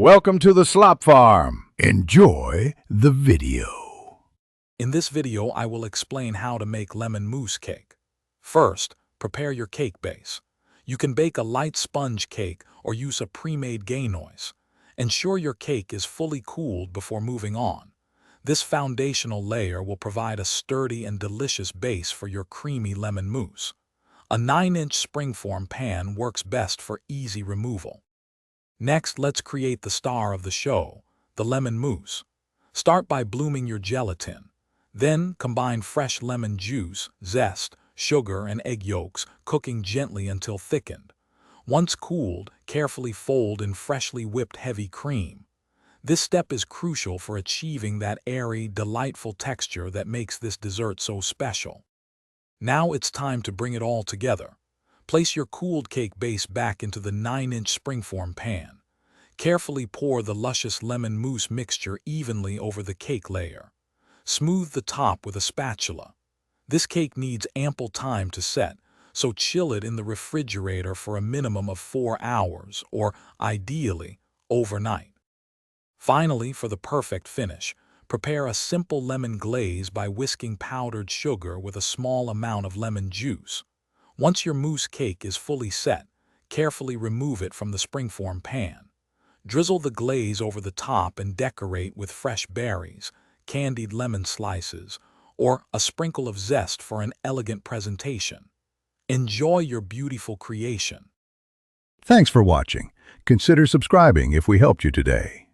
Welcome to the Slop Farm. Enjoy the video. In this video, I will explain how to make lemon mousse cake. First, prepare your cake base. You can bake a light sponge cake or use a pre-made ganache. Ensure your cake is fully cooled before moving on. This foundational layer will provide a sturdy and delicious base for your creamy lemon mousse. A 9-inch springform pan works best for easy removal. Next, let's create the star of the show, the lemon mousse. Start by blooming your gelatin. Then, combine fresh lemon juice, zest, sugar, and egg yolks, cooking gently until thickened. Once cooled, carefully fold in freshly whipped heavy cream. This step is crucial for achieving that airy, delightful texture that makes this dessert so special. Now it's time to bring it all together. Place your cooled cake base back into the 9-inch springform pan. Carefully pour the luscious lemon mousse mixture evenly over the cake layer. Smooth the top with a spatula. This cake needs ample time to set, so chill it in the refrigerator for a minimum of 4 hours, or ideally, overnight. Finally, for the perfect finish, prepare a simple lemon glaze by whisking powdered sugar with a small amount of lemon juice. Once your mousse cake is fully set, carefully remove it from the springform pan. Drizzle the glaze over the top and decorate with fresh berries, candied lemon slices, or a sprinkle of zest for an elegant presentation. Enjoy your beautiful creation. Thanks for watching. Consider subscribing if we helped you today.